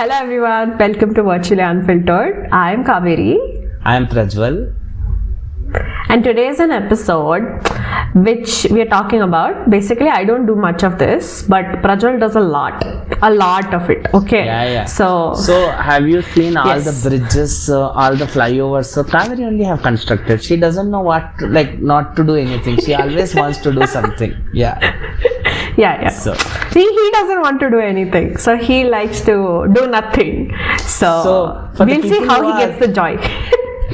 Hello everyone, welcome to Virtually Unfiltered. I am Kaveri. I am Prajwal. And today is an episode which we are talking about. Basically, I don't do much of this, but Prajwal does a lot of it. Okay. Yeah. So have you seen all yes. the bridges, all the flyovers? So Kaveri only have constructed. She doesn't know not to do anything. She always wants to do something. Yeah. So he doesn't want to do anything. So he likes to do nothing. So we'll see how he gets the joy.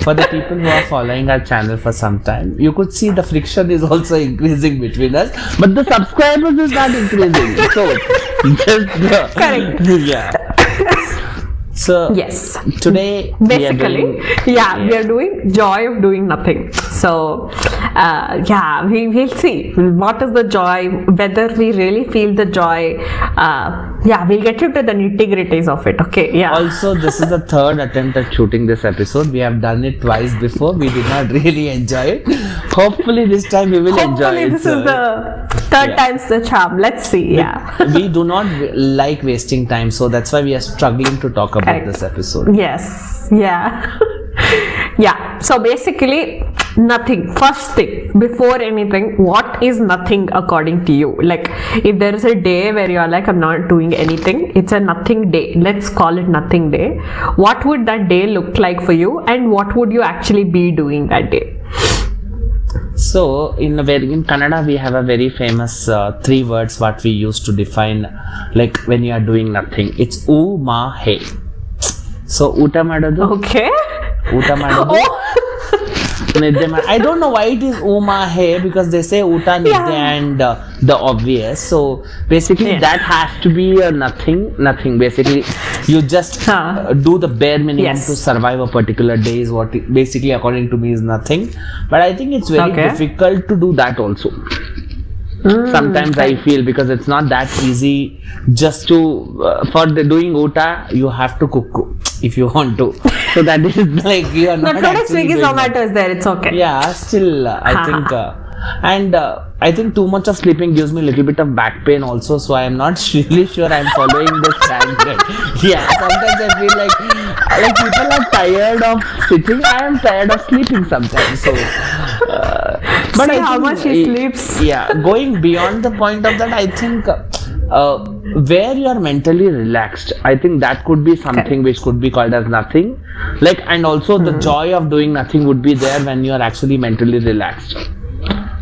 For the people who are following our channel for some time, you could see the friction is also increasing between us, but the subscribers is not increasing. So, just correct. Yeah. So yes, today basically we are doing joy of doing nothing. So we'll see what is the joy, whether we really feel the joy. We'll get into the nitty-gritties of it. Okay. Yeah. Also, this is the third attempt at shooting this episode. We have done it twice before. We did not really enjoy it. Hopefully this time we will enjoy it. Hopefully this is the third time's the charm. Let's see. We do not like wasting time, so that's why we are struggling to talk about this episode. Yes. Yeah. Yeah. So basically, nothing. First thing, before anything, what is nothing according to you? Like, if there is a day where you are like, I'm not doing anything, it's a nothing day. Let's call it nothing day. What would that day look like for you, and what would you actually be doing that day? So, in Kannada, we have a very famous 3 words what we use to define like when you are doing nothing. It's u, ma, he. So, uta madodu. Okay. Uta madodu. I don't know why it is Uma He, because they say Uta Nidya and the obvious. So basically that has to be a nothing. Basically, you just do the bare minimum to survive a particular day is what basically according to me is nothing. But I think it's very difficult to do that also. Sometimes I feel, because it's not that easy just to for doing Uta you have to cook if you want to. So that is like you are not actually Swiggy Zomato is there, it's okay. Yeah, still I think I think too much of sleeping gives me a little bit of back pain also, so I am not really sure I am following this standard. Yeah, sometimes I feel like people are tired of sitting, I am tired of sleeping sometimes. So but see how much he sleeps. Yeah, going beyond the point of that, I think where you are mentally relaxed, I think that could be something which could be called as nothing. Like, and also the joy of doing nothing would be there when you are actually mentally relaxed.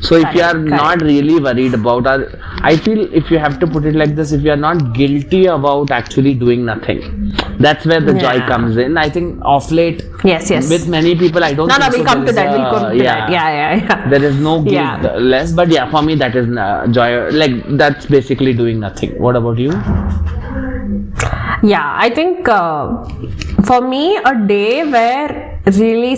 So if you are not really worried about, or I feel if you have to put it like this, if you are not guilty about actually doing nothing, that's where the joy comes in. I think of late, with many people, I don't think we'll come to that. We'll come to that. Yeah. There is no guilt less, but for me that is joy. Like, that's basically doing nothing. What about you? Yeah, I think for me, a day where really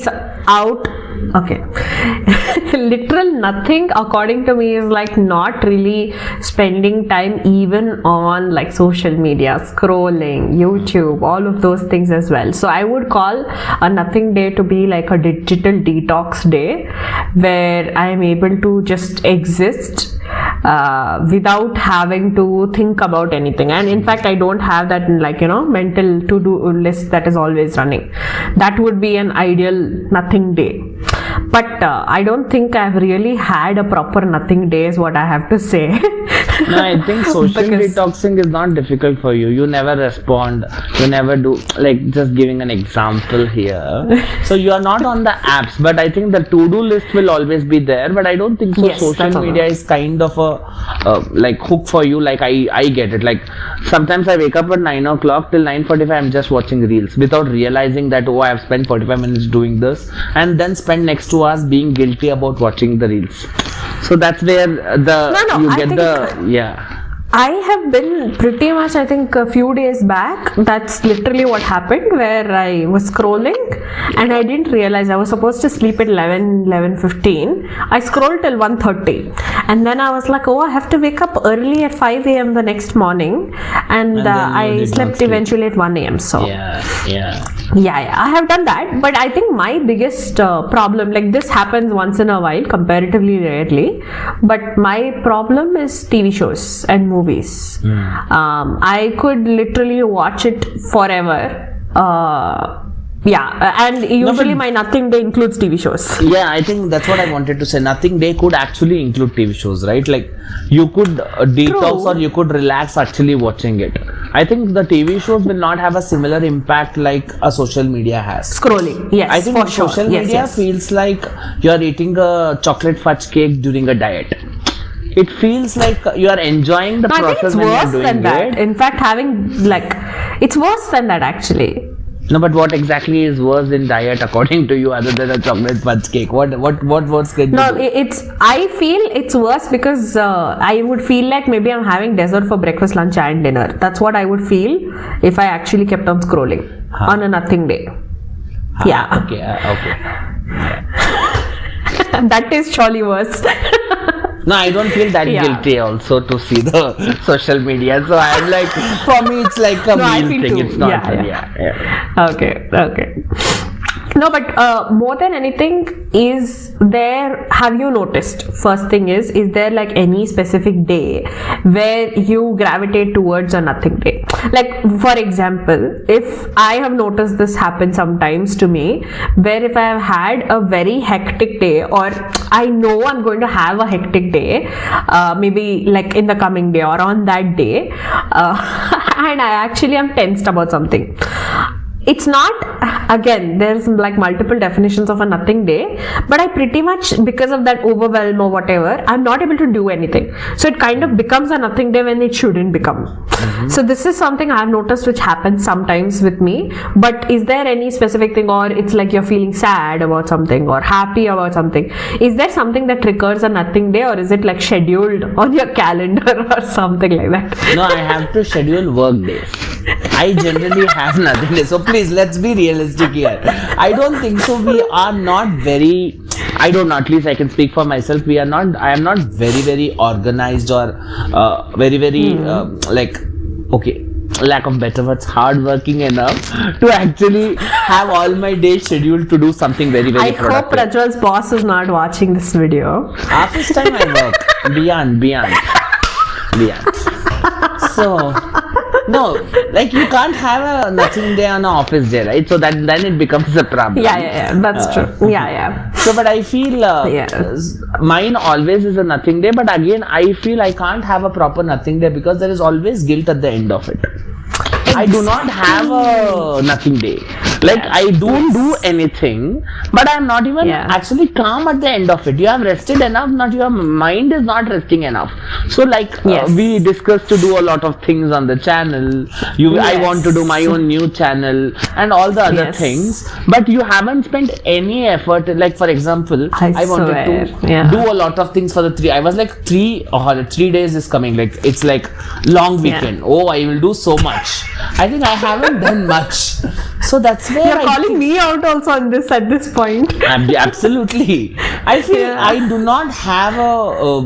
literal nothing according to me is like not really spending time even on like social media, scrolling, YouTube, all of those things as well. So I would call a nothing day to be like a digital detox day where I am able to just exist without having to think about anything. And in fact, I don't have that mental to-do list that is always running. That would be an ideal nothing day. But I don't think I've really had a proper nothing day is what I have to say. No, I think social detoxing is not difficult for you. You never respond. You never do. Like, just giving an example here. So you are not on the apps, but I think the to-do list will always be there. But I don't think so. Social media is kind of a like hook for you. Like I get it. Like sometimes I wake up at 9 o'clock till 9:45. I'm just watching reels without realizing that I have spent 45 minutes doing this, and then spend next 2 hours being guilty about watching the reels. So that's where I have been pretty much, I think a few days back, that's literally what happened, where I was scrolling and I didn't realize I was supposed to sleep at 11:15. I scrolled till 1:30 and then I was like, I have to wake up early at 5 a.m. the next morning, and I slept eventually at 1 a.m. So Yeah, I have done that, but I think my biggest problem, like this happens once in a while, comparatively rarely, but my problem is TV shows and movies. I could literally watch it forever. And usually my nothing day includes TV shows. Yeah, I think that's what I wanted to say. Nothing day could actually include TV shows, right? Like you could detox or you could relax actually watching it. I think the TV shows will not have a similar impact like a social media has. Scrolling, yes, I think for sure. social media feels like you're eating a chocolate fudge cake during a diet. It feels like you are enjoying the process when you're doing it. In fact, it's worse than that actually. No, but what exactly is worse in diet according to you other than a chocolate fudge cake? What can you do? I feel it's worse because I would feel like maybe I'm having dessert for breakfast, lunch and dinner. That's what I would feel if I actually kept on scrolling on a nothing day. Yeah. Okay. That is surely worse. No, I don't feel that guilty also to see the social media. So I'm like, for me, it's like a meal thing. It's not. Yeah. Okay. No, but more than anything, have you noticed, first thing is there like any specific day where you gravitate towards a nothing day? Like, for example, if I have noticed this happen sometimes to me, where if I have had a very hectic day or I know I'm going to have a hectic day, maybe like in the coming day or on that day, and I actually am tensed about something. It's not, again, there's like multiple definitions of a nothing day, but I pretty much, because of that overwhelm or whatever, I'm not able to do anything. So it kind of becomes a nothing day when it shouldn't become. So this is something I've noticed which happens sometimes with me. But is there any specific thing, or it's like you're feeling sad about something or happy about something? Is there something that triggers a nothing day, or is it like scheduled on your calendar or something like that? No, I have to schedule work days. I generally have nothing day. So please, let's be realistic here. I don't think so. We are not very, I don't know, at least I can speak for myself. I am not very, very organized or very, very lack of better words, hardworking enough to actually have all my days scheduled to do something very, very productive. I hope Prajwal's boss is not watching this video. Office time I work. Beyond. So, no, like you can't have a nothing day on an office day, right? So then it becomes a problem. Yeah, that's true. Yeah. So, but I feel mine always is a nothing day. But again, I feel I can't have a proper nothing day because there is always guilt at the end of it. I do not have a nothing day. Like I don't do anything, but I'm not even actually calm at the end of it. You have rested enough, not your mind is not resting enough. So like we discussed to do a lot of things on the channel. I want to do my own new channel and all the other things, but you haven't spent any effort. Like for example, I wanted to do a lot of things for the 3. I was like 3 days is coming. Like it's like long weekend. Oh, I will do so much. I think I haven't done much. So that's where you're calling me out also on this at this point. Absolutely. I feel I do not have a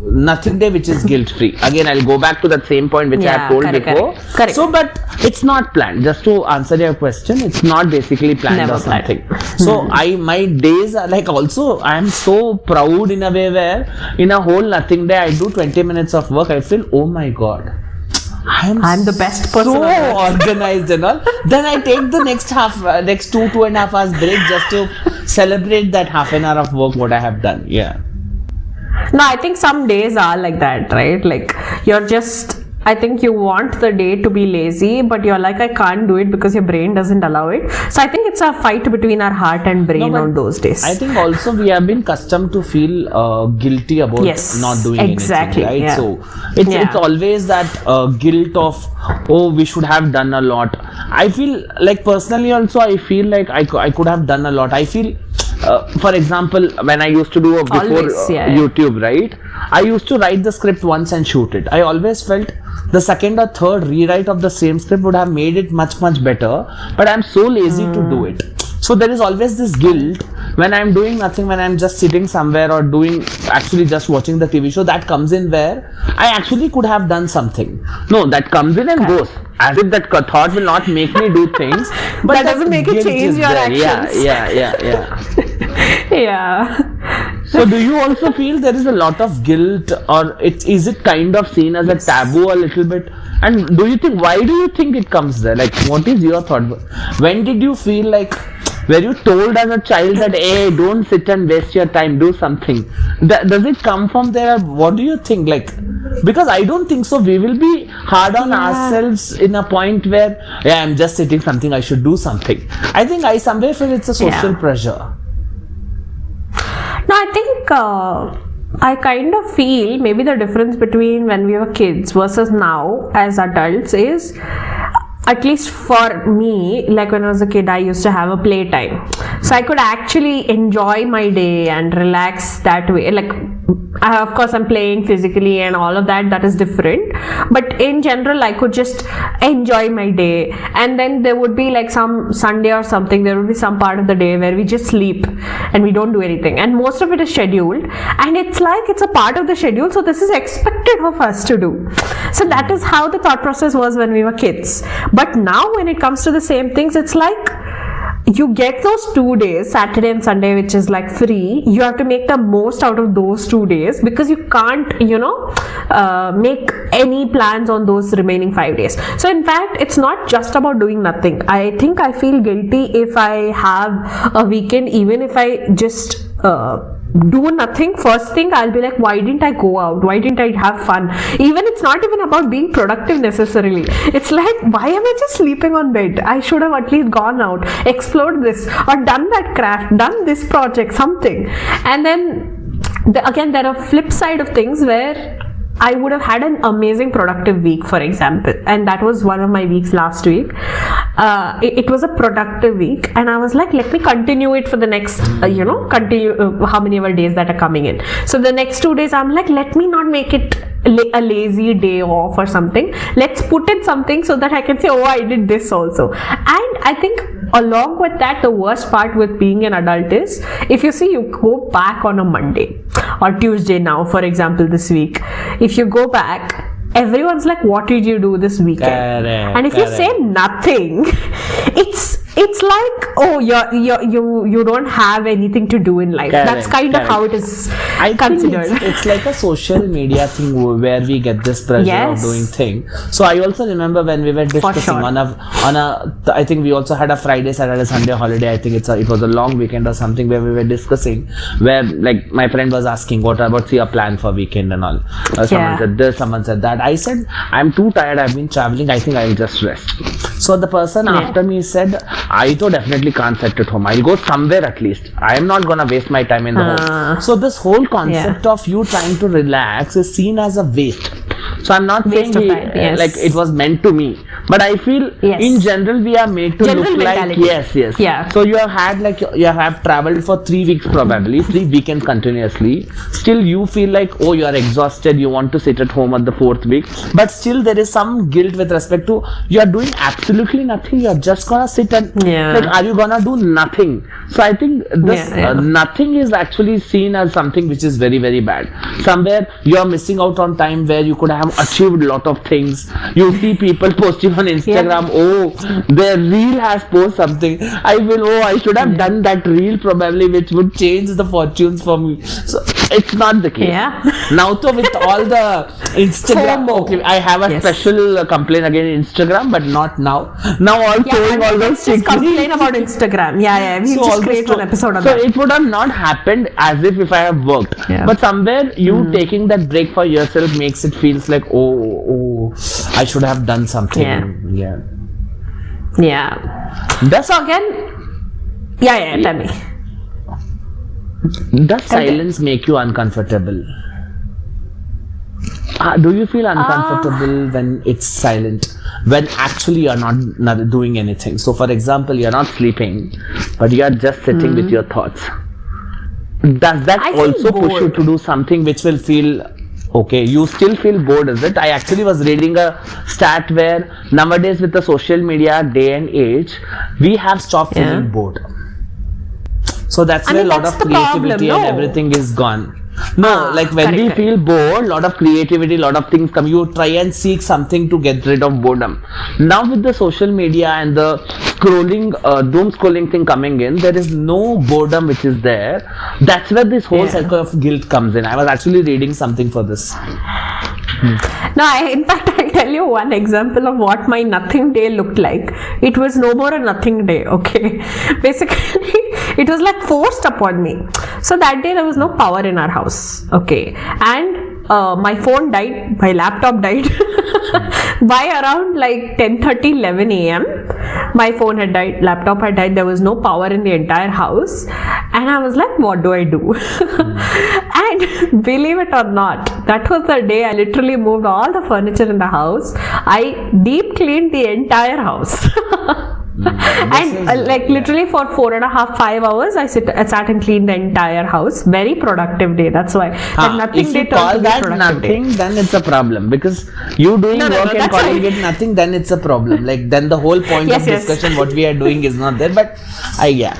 nothing day which is guilt free. Again, I'll go back to that same point which I have told before. Correct. So, but it's not planned. Just to answer your question, it's not basically planned or something. So my days are like also I am so proud in a way where in a whole nothing day I do 20 minutes of work. I feel, oh my god, I'm the best person. So organized and all. Then I take the next 2.5 hours break just to celebrate that half an hour of work what I have done. Yeah. No, I think some days are like that, right? Like you're just, I think you want the day to be lazy, but you're like, I can't do it because your brain doesn't allow it. So I think it's a fight between our heart and brain on those days. I think also we have been accustomed to feel guilty about not doing anything, right? Yeah. So it's always that guilt of, oh, we should have done a lot. I feel like personally also, I feel like I could have done a lot. I feel, for example, when I used to do YouTube, right? I used to write the script once and shoot it. I always felt the second or third rewrite of the same script would have made it much better, but I'm so lazy to do it. So there is always this guilt when I'm doing nothing, when I'm just sitting somewhere or actually just watching the TV show, that comes in where I actually could have done something. No, that comes in and goes. as if that thought will not make me do things, but that doesn't make it guilt change is your there. actions. Yeah. So do you also feel there is a lot of guilt, or is it kind of seen as a taboo a little bit? And why do you think it comes there? Like, what is your thought? When did you feel like, were you told as a child that, hey, don't sit and waste your time, do something? Does it come from there? What do you think? Like, because I don't think so. We will be hard on ourselves in a point where, yeah, I'm just sitting something, I should do something. I think I somewhere feel it's a social pressure. No, I think I kind of feel maybe the difference between when we were kids versus now as adults is, at least for me, like when I was a kid, I used to have a playtime. So I could actually enjoy my day and relax that way. Like, of course, I'm playing physically and all of that. That is different. But in general, I could just enjoy my day. And then there would be like some Sunday or something, there would be some part of the day where we just sleep and we don't do anything. And most of it is scheduled. And it's like it's a part of the schedule. So this is expected of us to do. So that is how the thought process was when we were kids. But now when it comes to the same things, it's like you get those 2 days, Saturday and Sunday, which is like free. You have to make the most out of those 2 days because you can't, make any plans on those remaining 5 days. So in fact, it's not just about doing nothing. I think I feel guilty if I have a weekend, even if I just do nothing. First thing, I'll be like, why didn't I go out? Why didn't I have fun? Even it's not even about being productive necessarily. It's like, why am I just sleeping on bed? I should have at least gone out, explored this, or done that craft, done this project, something. And then again, there are flip side of things where I would have had an amazing productive week, for example, and that was one of my weeks last week. It was a productive week, and I was like, let me continue it for the next, how many ever days that are coming in. So the next 2 days, I'm like, let me not make it a lazy day off or something. Let's put in something so that I can say, oh, I did this also. And I think along with that, the worst part with being an adult is, if you see, you go back on a Monday or Tuesday now, for example, this week, if you go back, everyone's like, what did you do this weekend? And if you say nothing, it's like, oh, you don't have anything to do in life. That's kind of how it is considered. Think it's like a social media thing where we get this pressure of doing things. So I also remember when we were discussing I think we also had a Friday, Saturday, Sunday holiday. I think it was a long weekend or something where we were discussing, where like my friend was asking, what about your plan for weekend and all. Someone said this, someone said that. I said, I'm too tired, I've been traveling, I think I'll just rest. So the person after me said, I too definitely can't sit at home. I'll go somewhere at least. I am not gonna waste my time in the home. So this whole concept of you trying to relax is seen as a waste. So I'm not saying like it was meant to me, but I feel in general we are made to look like So you have had like you have traveled for 3 weeks probably, 3 weekends continuously. Still you feel like, oh, you are exhausted, you want to sit at home at the 4th week, but still there is some guilt with respect to you are doing absolutely nothing. You are just gonna sit and like, are you gonna do nothing? So I think this nothing is actually seen as something which is very, very bad. Somewhere you are missing out on time where you could have achieved a lot of things. You see people posting on Instagram, oh, their reel has posted something. I should have done that reel probably, which would change the fortunes for me. So it's not the case. Now so with all the Instagram, okay, I have a special complaint against Instagram, but not now. Now all showing all those just complain about Instagram. We'll just create an episode on that. So it would have not happened as if I have worked. But somewhere you taking that break for yourself makes it feels like, oh, I should have done something. So again, tell me. Does silence make you uncomfortable? Do you feel uncomfortable when it's silent? When actually you're not doing anything? So for example, you're not sleeping, but you're just sitting with your thoughts. Does that also push you to do something which will feel okay? You still feel bored, is it? I actually was reading a stat where nowadays with the social media day and age, we have stopped feeling bored. So that's where a lot of that's the problem, creativity and everything is gone. No, like when we correct. feel bored, a lot of creativity, a lot of things come. You try and seek something to get rid of boredom. Now with the social media and the scrolling, doom scrolling thing coming in, there is no boredom which is there. That's where this whole cycle of guilt comes in. I was actually reading something for this. No, in fact, I'll tell you one example of what my nothing day looked like. It was no more a nothing day, okay? Basically, it was like forced upon me. So that day there was no power in our house, okay? And my phone died, my laptop died. By around like 10:30, 11 a.m., my phone had died, laptop had died, there was no power in the entire house. And I was like, what do I do? And believe it or not, that was the day I literally moved all the furniture in the house. I deep cleaned the entire house. And literally for 4.5, 5 hours, I sat and cleaned the entire house. Very productive day. That's why. If you call that nothing, then it's a problem, because you doing work and calling it nothing, then it's a problem. Like then the whole point of discussion, what we are doing, is not there. But yeah,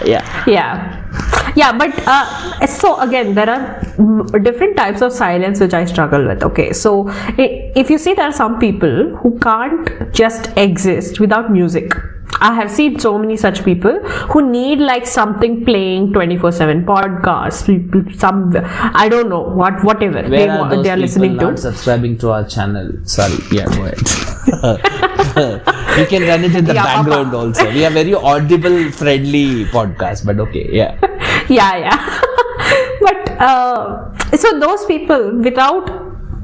but so again, there are different types of silence which I struggle with. Okay, so if you see, there are some people who can't just exist without music. I have seen so many such people who need like something playing 24/7, podcasts, some, I don't know, whatever they are listening to. Not subscribing to our channel. Sorry, yeah, go ahead. We can run it in the background also. We are very audible friendly podcast, but okay, yeah. But so those people, without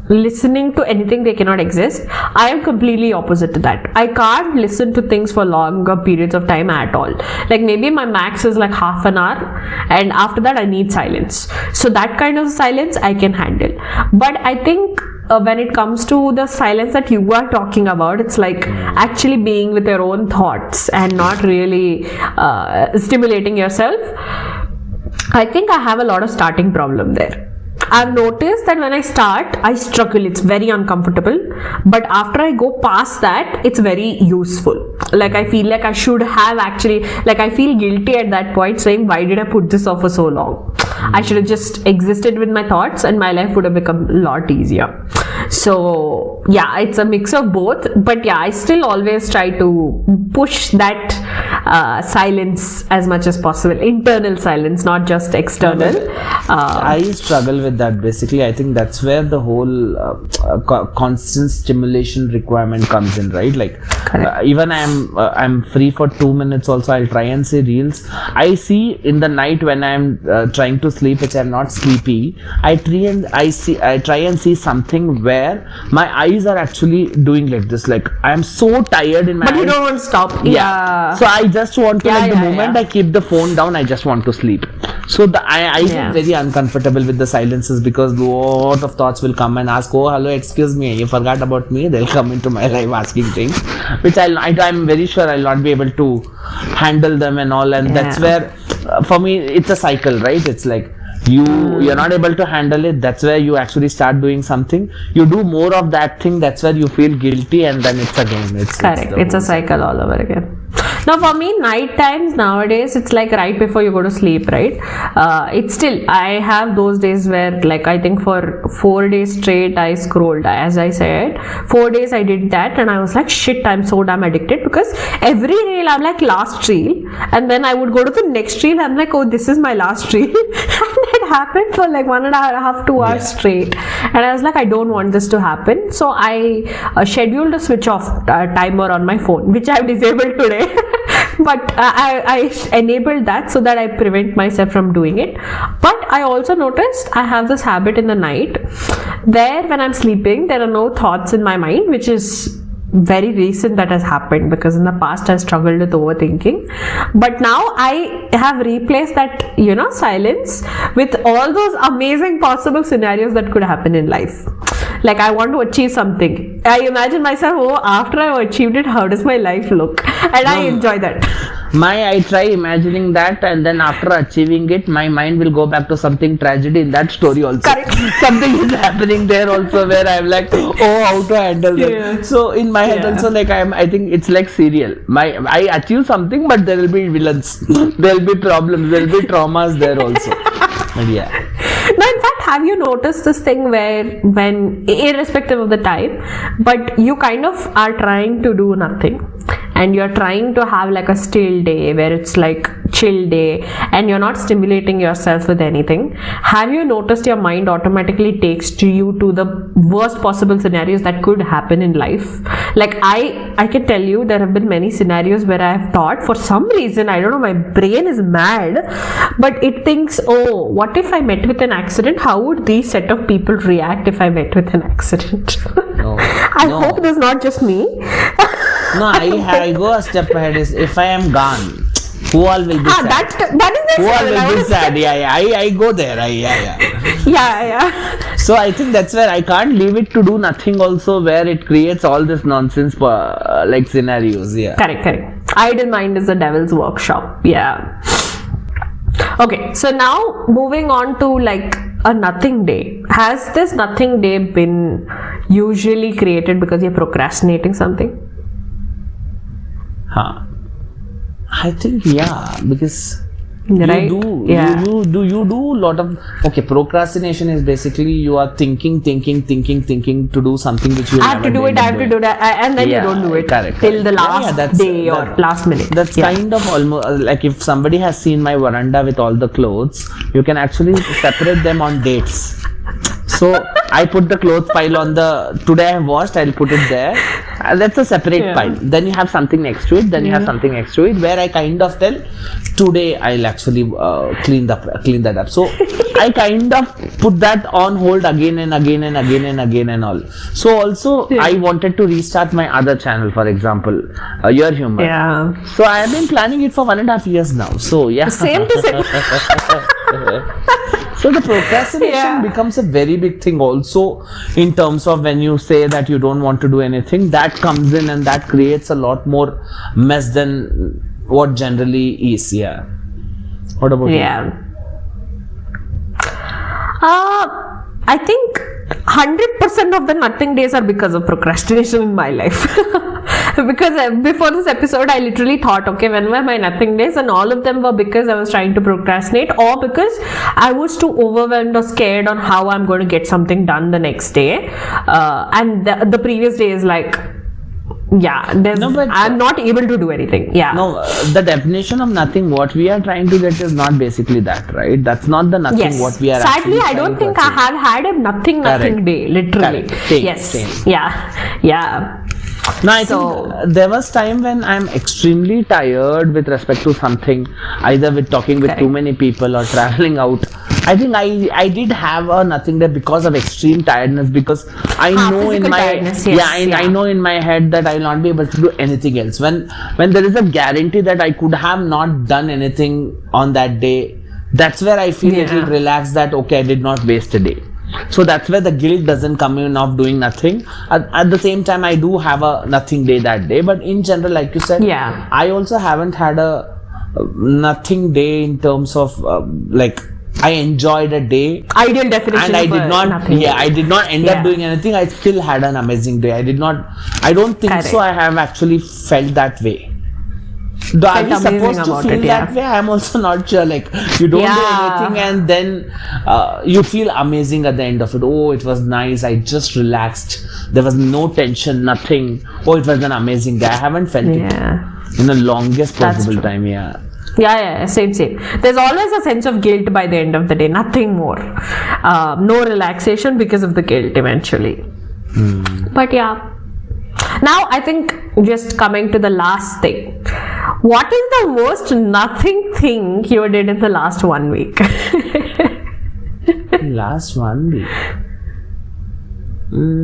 listening to anything, they cannot exist. I am completely opposite to that. I can't listen to things for longer periods of time at all. Like maybe my max is like half an hour, and after that I need silence. So that kind of silence I can handle. But I think when it comes to the silence that you are talking about, it's like actually being with your own thoughts and not really stimulating yourself. I think I have a lot of starting problem there. I've noticed that when I start, I struggle. It's very uncomfortable. But after I go past that, it's very useful. Like I feel like I should have actually, like I feel guilty at that point, saying, why did I put this off for so long? I should have just existed with my thoughts and my life would have become a lot easier. So yeah, it's a mix of both. But yeah, I still always try to push that silence as much as possible. Internal silence, not just external. I struggle with that. Basically, I think that's where the whole constant stimulation requirement comes in, right? Like even I'm free for 2 minutes also, I'll try and see reels. I see in the night when I'm trying to sleep, which I'm not sleepy, I try and see something where my eyes are actually doing like this, like I'm so tired in my eyes. But you don't want to stop. Yeah. So I just want to, the moment I keep the phone down, I just want to sleep. So I get very uncomfortable with the silences, because a lot of thoughts will come and ask, oh hello, excuse me, you forgot about me. They'll come into my life asking things which I'm very sure I'll not be able to handle them and all. And that's where for me it's a cycle, right? It's like you're not able to handle it. That's where you actually start doing something. You do more of that thing. That's where you feel guilty, and then it's again. It's a cycle all over again. Now for me, night times nowadays, it's like right before you go to sleep, right? It's still, I have those days where like I think for 4 days straight I scrolled. As I said, 4 days I did that, and I was like, shit, I'm so damn addicted, because every reel I'm like, last reel, and then I would go to the next reel, I'm like, oh, this is my last reel. And it happened for like 1.5, 2 hours straight, and I was like, I don't want this to happen. So I scheduled a switch off timer on my phone, which I've disabled today. But I enabled that so that I prevent myself from doing it. But I also noticed I have this habit in the night where when I'm sleeping, there are no thoughts in my mind, which is very recent that has happened, because in the past I struggled with overthinking. But now I have replaced that, silence with all those amazing possible scenarios that could happen in life. Like I want to achieve something. I imagine myself, after I've achieved it, how does my life look? And I enjoy that. I try imagining that, and then after achieving it, my mind will go back to something tragedy in that story also. Correct. Something is happening there also where I'm like, oh, how to handle that. So in my head also, like I think it's like serial. I achieve something, but there will be villains, there will be problems, there will be traumas there also. But yeah. Now, in fact, have you noticed this thing where, when, irrespective of the type, but you kind of are trying to do nothing, and you're trying to have like a still day where it's like chill day, and you're not stimulating yourself with anything? Have you noticed your mind automatically takes you to the worst possible scenarios that could happen in life? Like I can tell you, there have been many scenarios where I have thought, for some reason, I don't know, my brain is mad, but it thinks, oh, what if I met with an accident? How would these set of people react if I met with an accident? No, I hope this is not just me. No, I go a step ahead. Is if I am gone, who all will be sad? That is Who all next will be sad? Yeah. I go there. yeah. So I think that's where I can't leave it to do nothing also, where it creates all this nonsense like scenarios. Yeah. Correct. Idle mind is the devil's workshop. Yeah. Okay, so now moving on to like a nothing day. Has this nothing day been usually created because you're procrastinating something? I think because Right? you do a lot of procrastination is basically you are thinking to do something which you I have to do it, and then you don't do it till the last day or last minute. That's kind of almost like if somebody has seen my veranda with all the clothes, you can actually separate them on dates. So I put the clothes pile on today I have washed, I'll put it there. That's a separate pile. Then you have something next to it, then you have something next to it, where I kind of tell, today I'll actually clean that up. So I kind of put that on hold again and again and all. So also I wanted to restart my other channel, for example, Your Humor. Yeah. So I have been planning it for 1.5 years now. So yeah. Same to same. So the procrastination becomes a very big thing also, in terms of when you say that you don't want to do anything, that comes in and that creates a lot more mess than what generally is. Yeah. What about you? I think 100% of the nothing days are because of procrastination in my life. Because before this episode, I literally thought, okay, when were my nothing days? And all of them were because I was trying to procrastinate, or because I was too overwhelmed or scared on how I'm going to get something done the next day. And the previous day is like, I'm not able to do anything. Yeah. No, the definition of nothing, what we are trying to get is not basically that, right? That's not the nothing what we are Sadly, I don't think I have had a nothing day, literally. Same. Yeah. No, I think there was time when I'm extremely tired with respect to something, either with talking with too many people or traveling out. I think I did have a nothing day because of extreme tiredness, because I know in my I know in my head that I will not be able to do anything else. When there is a guarantee that I could have not done anything on that day, that's where I feel a little relaxed that okay, I did not waste a day. So that's where the guilt doesn't come in of doing nothing. At the same time, I do have a nothing day that day, but in general, like you said, I also haven't had a nothing day in terms of like I enjoyed a day. Ideal definition. And I did not. I did not end up doing anything. I still had an amazing day. I don't think so. I have actually felt that way. Though I was supposed to feel that way, I'm also not sure. Like, you don't do anything and then you feel amazing at the end of it. Oh, it was nice. I just relaxed. There was no tension, nothing. Oh, it was an amazing day. I haven't felt it in the longest possible time. Yeah, same. There's always a sense of guilt by the end of the day, nothing more. No relaxation because of the guilt eventually. But now I think just coming to the last thing. What is the most nothing thing you did in the last 1 week? Last 1 week?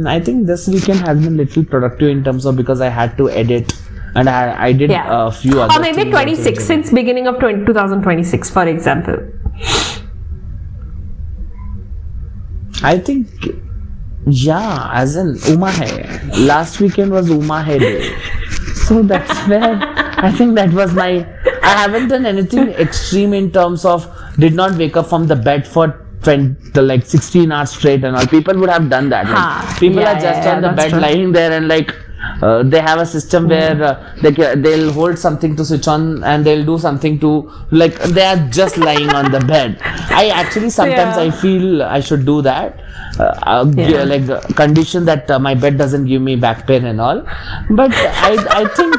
I think this weekend has been little productive in terms of because I had to edit. And I did a few other things. Or maybe 26, since beginning of 2026, for example. I think, as in Uma Hai. Last weekend was Uma Hai Day. So that's where I think that was my I haven't done anything extreme in terms of did not wake up from the bed for 16 hours straight and all. People would have done that. Like, people are just on the bed lying there and like they have a system where they'll hold something to switch on and they'll do something to, like, they are just lying on the bed. I actually sometimes I feel I should do that. Like condition that my bed doesn't give me back pain and all. But I think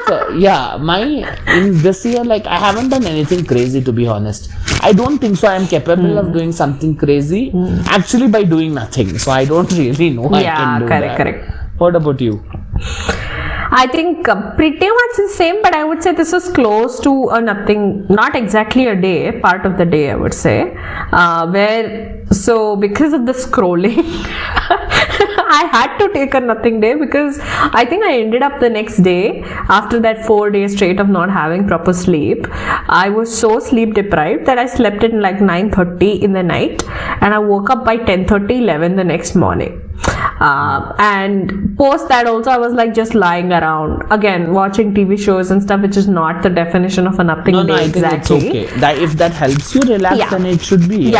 in this year, like, I haven't done anything crazy, to be honest. I don't think so. I'm capable of doing something crazy actually by doing nothing. So I don't really know I can do that. Correct. What about you? I think pretty much the same, but I would say this is close to a nothing, not exactly a day, part of the day I would say, because of the scrolling, I had to take a nothing day, because I think I ended up the next day, after that 4 days straight of not having proper sleep, I was so sleep deprived that I slept in like 9:30 in the night and I woke up by 10:30, 11 the next morning. And post that also I was like just lying around again watching TV shows and stuff, which is not the definition of a nothing day. I exactly think it's okay. That if that helps you relax, then it should be.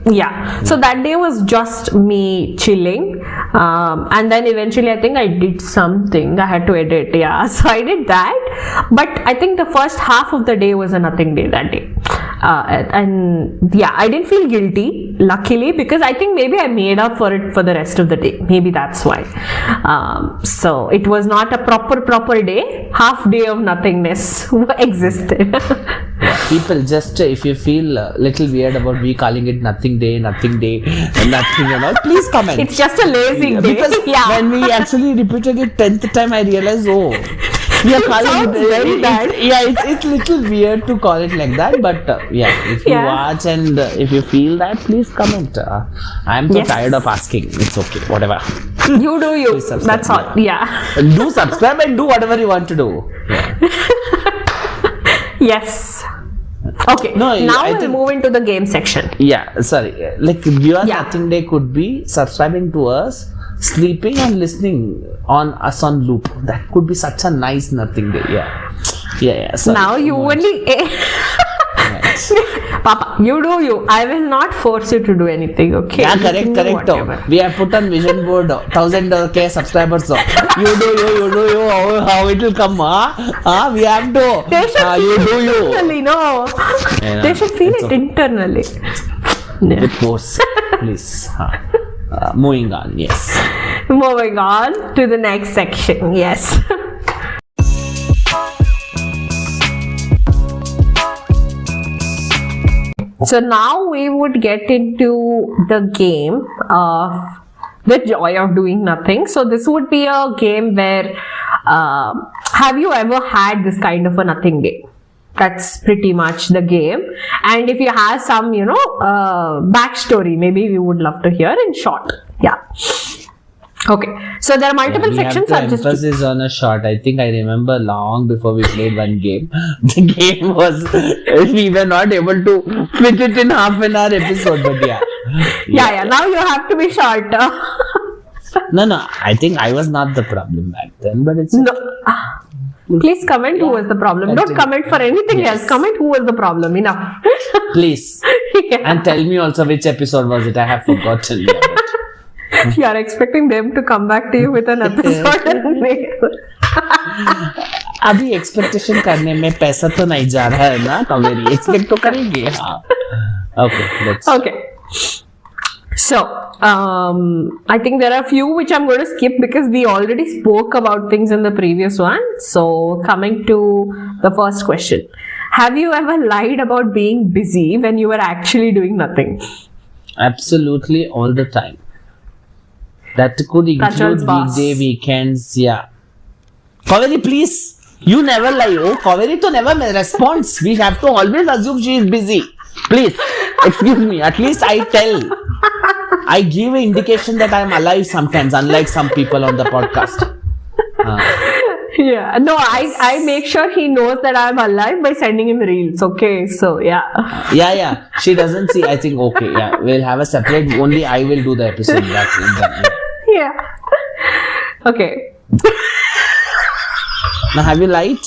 Yeah. So that day was just me chilling, and then eventually I think I did something. I had to edit. So I did that, but I think the first half of the day was a nothing day that day. I didn't feel guilty, luckily, because I think maybe I made up for it for the rest of the day. Maybe that's why. So it was not a proper day. Half day of nothingness existed. People, just if you feel a little weird about me calling it nothing day, and nothing and all, please comment. It's just a lazy day. Because when we actually repeated it 10th time, I realized, we are calling it very bad. It's little weird to call it like that, but if you watch and if you feel that, please comment. I'm so tired of asking. It's okay, whatever. You do you. That's all. Do subscribe and do whatever you want to do. Yes. Okay. Now we'll move into the game section. Sorry. Like, your nothing day could be subscribing to us, sleeping and listening on us on loop. That could be such a nice nothing day. Sorry. Now you only Papa, you do you. I will not force you to do anything, okay? Correct. We have put on vision board 1,000 subscribers. You do you. How it will come? We have to. They should you do you. Internally, no. They should feel it internally. With force, please. Moving on. Yes. Moving on to the next section. Yes. So now we would get into the game of the joy of doing nothing. So this would be a game where have you ever had this kind of a nothing day? That's pretty much the game. And if you have some, backstory, maybe we would love to hear in short. Okay, so there are multiple sections. Emphasis on a short. I think I remember long before we played one game. The game was we were not able to fit it in half an hour episode, but Now you have to be short. No. I think I was not the problem back then, but it's Please comment who was the problem. Don't comment for anything else. Comment who was the problem. Enough. Please. And tell me also which episode was it. I have forgotten. You are expecting them to come back to you with an episode and make अभी expectation करने में पैसा तो नहीं जा रहा है ना, कमेरी एक्सपेक्ट तो करेंगे. Okay. So, I think there are a few which I'm going to skip because we already spoke about things in the previous one. So, coming to the first question. Have you ever lied about being busy when you were actually doing nothing? Absolutely, all the time. That could include weekday, weekends, Kaveri, please. You never lie. Kaveri to never responds. We have to always assume she is busy. Please, excuse me. At least I tell. I give an indication that I am alive sometimes, unlike some people on the podcast. No, I make sure he knows that I'm alive by sending him reels. Okay, so She doesn't see. I think we'll have a separate. Only I will do the episode. Okay. Now, have you lied?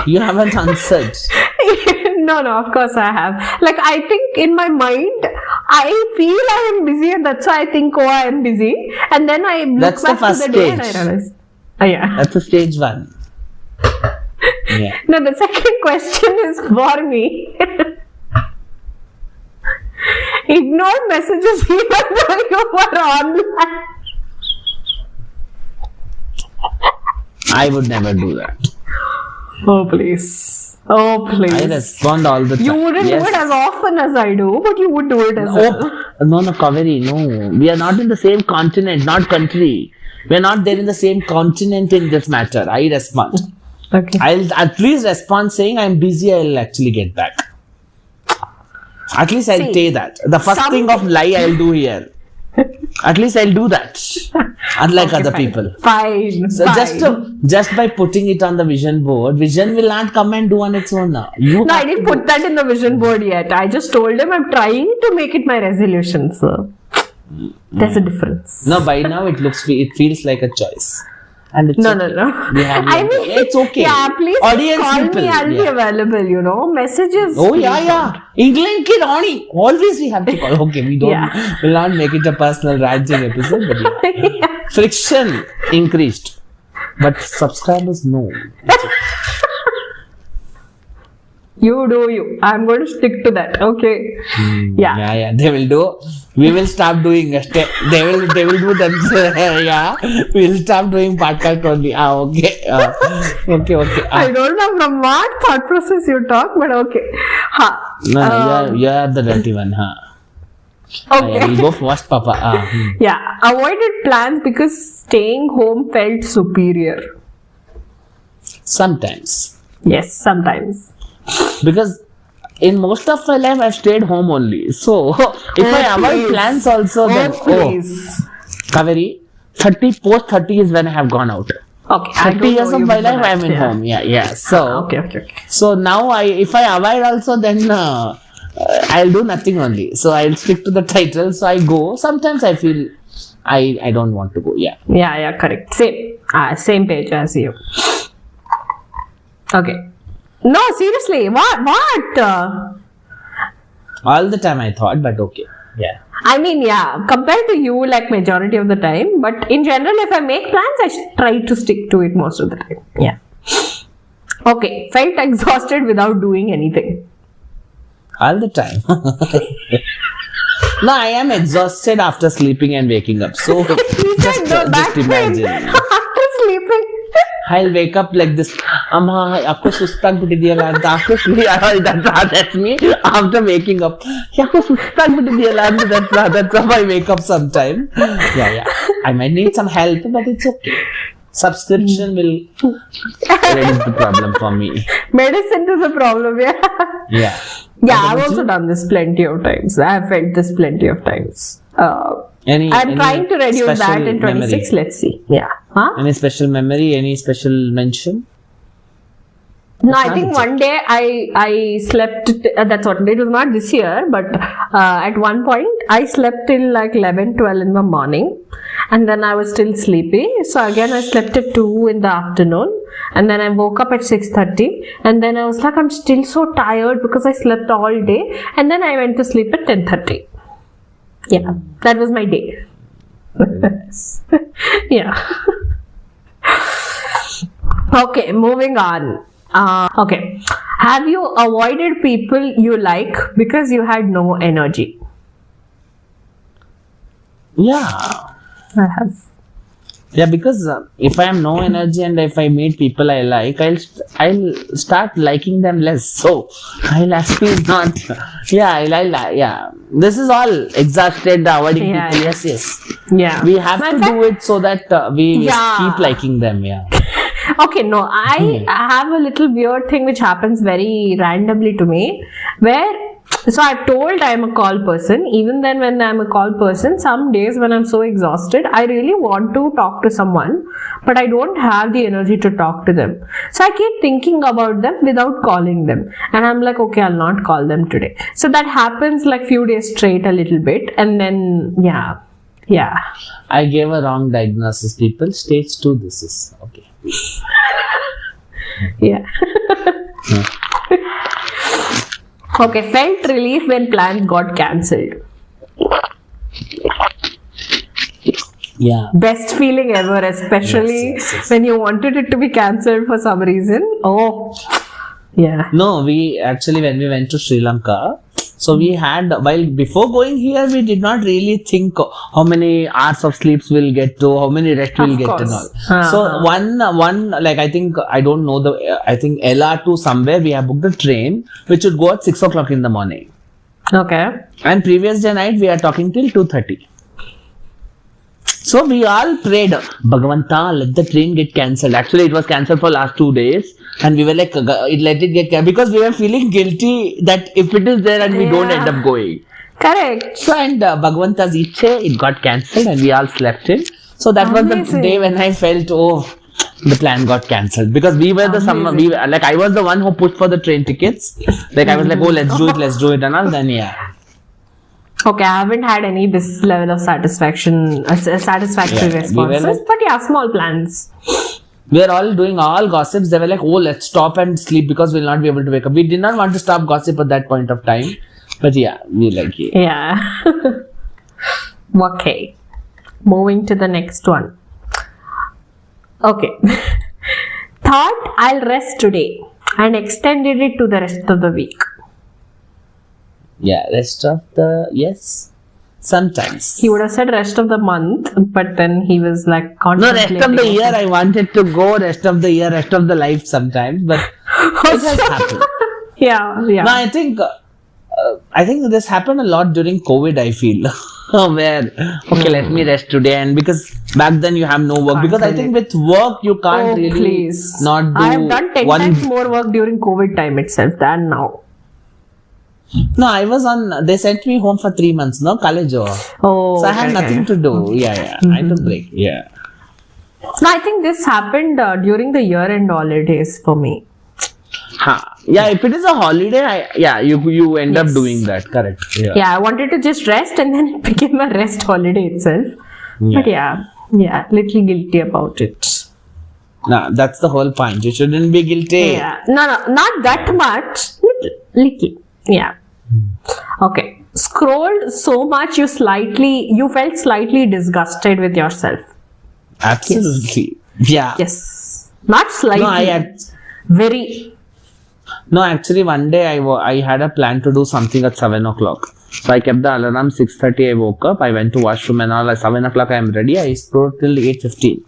You haven't answered. No, of course I have. Like, I think in my mind, I feel I am busy, and that's why I think, oh, I am busy. And then I look That's the back to first the day and I stage. realize, oh, yeah. That's a stage 1. Yeah. No, the second question is for me. Ignore messages even though you were online. I would never do that. Oh, please. Oh, please. I respond all the time. You wouldn't Yes. do it as often as I do, but you would do it as well. No, Kaveri, no. We are not in the same continent, not country. We are not there in the same continent in this matter. I respond. Okay. I'll at least respond saying I'm busy, I'll actually get back. At least I'll See, say that. The first thing of lie I'll do here. At least I'll do that. Unlike Okay, other fine. people. Fine. So fine. just by putting it on the vision board, vision will not come and do on its own now. You No, I have didn't to put that in the vision board yet. I just told him I'm trying to make it my resolution, so there's a difference. No, by now it feels like a choice. And it's No. We have I mean, it's okay. Yeah, please Audience call people, me. I'll be yeah. available. Messages. Oh, please yeah. England kid Oni. Always we have to call. Okay, we don't. Yeah. We'll not make it a personal ranting episode, but yeah. don't. Yeah. Friction increased. But subscribers, no. You do you. I'm going to stick to that. Okay. Yeah. Yeah. They will do. We will stop doing. They will do themselves. Yeah. We'll stop doing podcast only. Okay. Okay. I don't know from what thought process you talk, but okay. Ha. No, you are the dirty one, huh? Okay. We'll go first, Papa. Yeah. Avoided plans because staying home felt superior. Sometimes. Yes, sometimes. Because in most of my life I've stayed home only. So if I avoid please. plans also, then Please. Kaveri, post 30 is when I have gone out. Okay. I 30 don't years know of you my before life that, I'm in home. Yeah. So Okay. so now if I avoid also, then I'll do nothing only. So I'll stick to the title. So I go. Sometimes I feel I don't want to go. Yeah. Yeah, correct. Same page as you. Okay. No, seriously. What? All the time I thought, but okay. Yeah. I mean, yeah, compared to you, like majority of the time, but in general, if I make plans, I try to stick to it most of the time. Yeah. Okay. Felt exhausted without doing anything. All the time. No, I am exhausted after sleeping and waking up. So just imagine. After sleeping. I'll wake up like this. Aapko sustagbitidiyala anta. That's me. After waking up. Aapko sustagbitidiyala anta. That's how I wake up sometime. Yeah. I might need some help, but it's okay. Subscription will reduce the problem for me. Medicine to the problem, yeah. Yeah. Yeah, I've also done this plenty of times. I've felt this plenty of times. I'm trying to reduce that in 26. Memory? Let's see. Yeah. Huh? Any special memory? Any special mention? No, I think one day I slept. That's what it was. Not this year, but at one point I slept till like 11, 12 in the morning, and then I was still sleepy. So again I slept at 2 in the afternoon, and then I woke up at 6:30, and then I was like, I'm still so tired because I slept all day, and then I went to sleep at 10:30. Yeah, that was my day. Yeah. Okay, moving on. Okay. Have you avoided people you like because you had no energy? Yeah. I have. Yeah, because if I have no energy and if I meet people I like, I'll start liking them less. So I'll actually not. Yeah. This is all exhausted avoiding Yeah, people. yeah. Yes. Yeah. We have to do it so that we keep liking them. Yeah. Okay, no, I have a little weird thing which happens very randomly to me so I've told I'm a call person. Even then when I'm a call person, some days when I'm so exhausted, I really want to talk to someone, but I don't have the energy to talk to them. So I keep thinking about them without calling them. And I'm like, okay, I'll not call them today. So that happens like few days straight a little bit. And then, yeah. I gave a wrong diagnosis, people. Stage 2 this is. Okay. Yeah. Okay, felt relief when plans got cancelled. Yeah. Best feeling ever, especially Yes. when you wanted it to be cancelled for some reason. Oh, yeah. No, we actually, when we went to Sri Lanka, so we had, while before going here, we did not really think how many hours of sleeps we'll get to, how many rest we'll get and all. So one, like I think, I don't know I think LR to somewhere we have booked a train which would go at 6 o'clock in the morning. Okay. And previous day night we are talking till 2:30. So we all prayed, Bhagavanta, let the train get cancelled. Actually, it was cancelled for last 2 days. And we were like, let it get cancelled. Because we were feeling guilty that if it is there and we don't end up going. Correct. So, and Bhagavanta's Iche, it got cancelled and we all slept in. So that was the day when I felt, the plan got cancelled. Because we were like I was the one who pushed for the train tickets. Like I was like, let's do it and all. Then yeah. Okay, I haven't had any this level of satisfactory responses, but yeah, small plans. We were all doing all gossips. They were like, let's stop and sleep because we'll not be able to wake up. We did not want to stop gossip at that point of time. But yeah, we like it. Yeah. Okay. Moving to the next one. Okay. Thought I'll rest today and extended it to the rest of the week. Yeah, yes. Sometimes. He would have said rest of the month, but then he was like contemplating. No, rest of the year I wanted to go, rest of the year, rest of the life sometimes, but it has happened. Yeah. No, I think this happened a lot during COVID, I feel. Where, let me rest today, and because back then you have no work. Because I think with work you can't not do. I have done 10 times more work during COVID time itself than now. No, I was they sent me home for 3 months, no, college. So I had nothing to do. Yeah. I took break. Yeah. No, I think this happened during the year-end holidays for me. Yeah, if it is a holiday, you end up doing that, correct. Yeah, I wanted to just rest and then it became a rest holiday itself. Yeah. But yeah, little guilty about it. No, that's the whole point. You shouldn't be guilty. Yeah. No, not that much. Little. Yeah. Okay. Scrolled so much you felt slightly disgusted with yourself. Absolutely. Yes. Yeah. Yes. Not slightly. Very. No, actually one day I had a plan to do something at 7 o'clock. So I kept the alarm 6:30. I woke up. I went to washroom and all. At 7 o'clock I am ready. I scrolled till 8:15.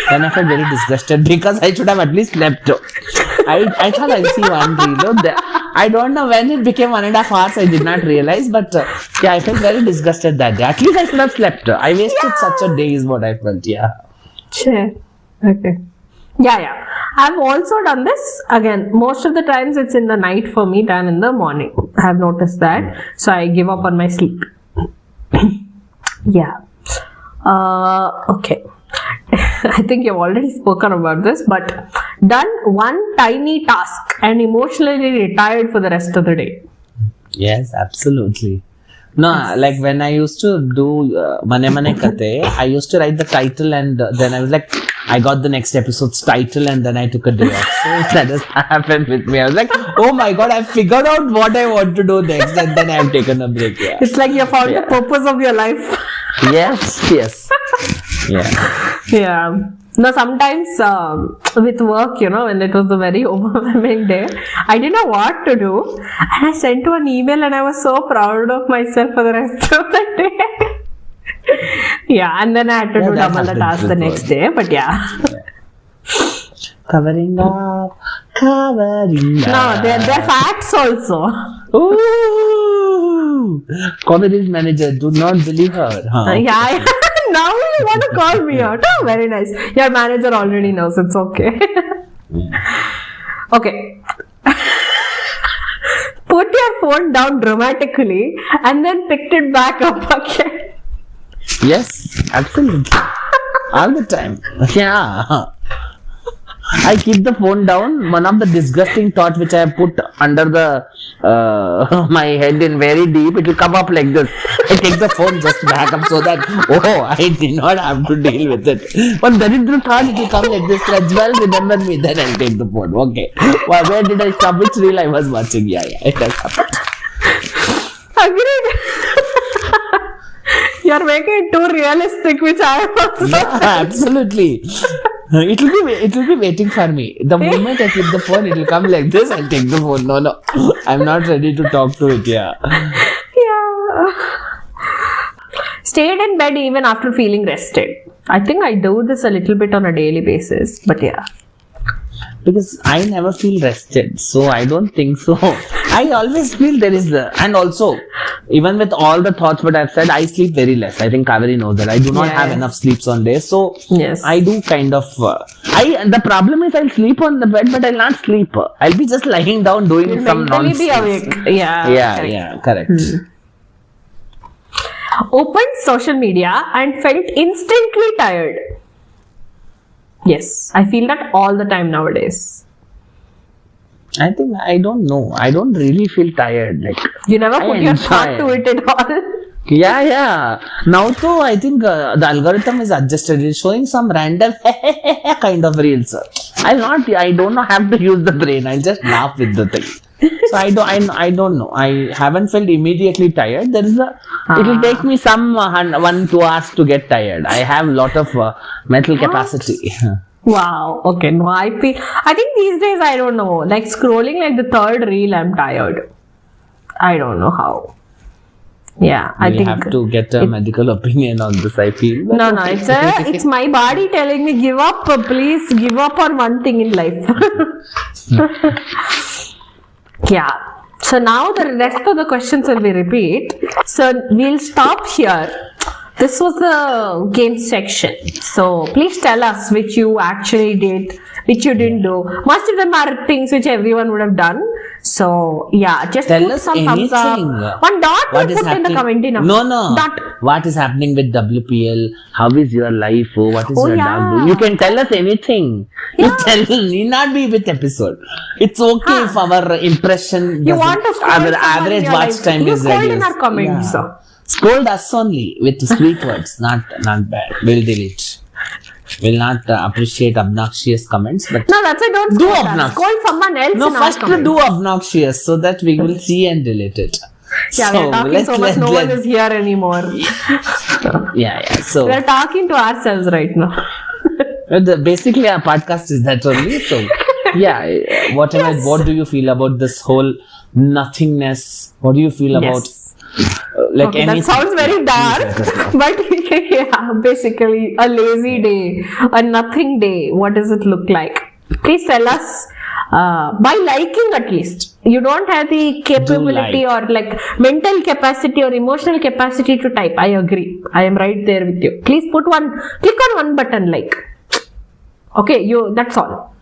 Then I felt very disgusted because I should have at least slept. I thought I'll see one reel. I don't know when it became 1.5 hours. I did not realize, but I felt very disgusted that day. At least I should have slept. I wasted such a day is what I felt. Yeah. Sure. Okay. Yeah. I've also done this. Again, most of the times it's in the night for me than in the morning. I've noticed that. So I give up on my sleep. Yeah. Okay. I think you've already spoken about this, but done one tiny task and emotionally retired for the rest of the day. Yes, absolutely. No, like when I used to do Mane Mane Kate, I used to write the title and then I was like, I got the next episode's title and then I took a day off. So that has happened with me. I was like, oh my god, I figured out what I want to do next and then I have taken a break. Yeah. It's like you found the purpose of your life. Yes. Yeah. No, sometimes with work, when it was a very overwhelming day, I didn't know what to do. And I sent you an email and I was so proud of myself for the rest of the day. Yeah, and then I had to do double the task the next day. But yeah. Covering up. No, they're facts also. Ooh. Comedy's manager, do not believe her. Yeah. Now you want to call me out. Oh, very nice. Your manager already knows. It's okay. Okay. Put your phone down dramatically and then picked it back up again. Yes, absolutely. All the time. Yeah. I keep the phone down. One of the disgusting thoughts which I have put under the my head in very deep, it will come up like this. I take the phone just back up so that I did not have to deal with it. But then it will thought it will come like this. Well, remember me. Then I'll take the phone. Okay. Well, where did I stop? Which reel I was watching? Yeah, it has happened. Agreed. You're making it too realistic, which I am also. Yeah, absolutely. It will be waiting for me. The moment I keep the phone, it will come like this. I'll take the phone. No, I'm not ready to talk to it. Yeah. Stayed in bed even after feeling rested. I think I do this a little bit on a daily basis, but yeah. Because I never feel rested, so I don't think so. I always feel there is and also, even with all the thoughts what I've said, I sleep very less. I think Kaveri knows that. I do not have enough sleeps on days, so yes. I do kind of. The problem is I'll sleep on the bed, but I'll not sleep. I'll be just lying down doing You'll some nonsense. Be awake. Yeah, correct. Opened social media and felt instantly tired. Yes, I feel that all the time nowadays. I think I don't know. I don't really feel tired. Like you never put your thought to it at all. Yeah. Now though, I think the algorithm is adjusted. It's showing some random kind of reels. I don't have to use the brain. I'll just laugh with the thing. So I don't know. I haven't felt immediately tired. It will take me some 1-2 hours to get tired. I have a lot of mental capacity. Wow. Okay. No, I think these days I don't know. Like scrolling like the third reel, I'm tired. I don't know how. Yeah, I think have to get a medical opinion on this. I feel. No, it's my body telling me give up. Please give up on one thing in life. Yeah. So now the rest of the questions will be repeat. So we'll stop here. This was the game section. So please tell us which you actually did, which you didn't do. Most of them are things which everyone would have done. So yeah, just tell put us some anything. thumbs up. One dot What we is put happening? in the comment enough. No. Dot. What is happening with WPL? How is your life? What is your dog doing? You can tell us anything. Yeah. You need not be with episode. It's okay if our impression You want to our average watch time is reduced. You in our comments. Yeah. Scold us only with sweet words, not bad. We'll delete. We'll not appreciate obnoxious comments, but no, that's why don't do scold obnoxious. us. Scold someone else. No, in first our comments. do obnoxious so that we will see and delete it. Yeah, we're talking so much. No one is here anymore. Yeah. So we're talking to ourselves right now. Basically, our podcast is that only. So yeah, what do you feel about this whole nothingness? What do you feel about? That sounds very dark, but yeah, basically a lazy day, a nothing day. What does it look like? Please tell us by liking at least. You don't have the capability or like mental capacity or emotional capacity to type. I agree. I am right there with you. Please click on one button like. Okay, that's all.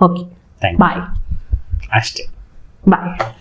Okay. Thank you. Bye. Ashton. Bye.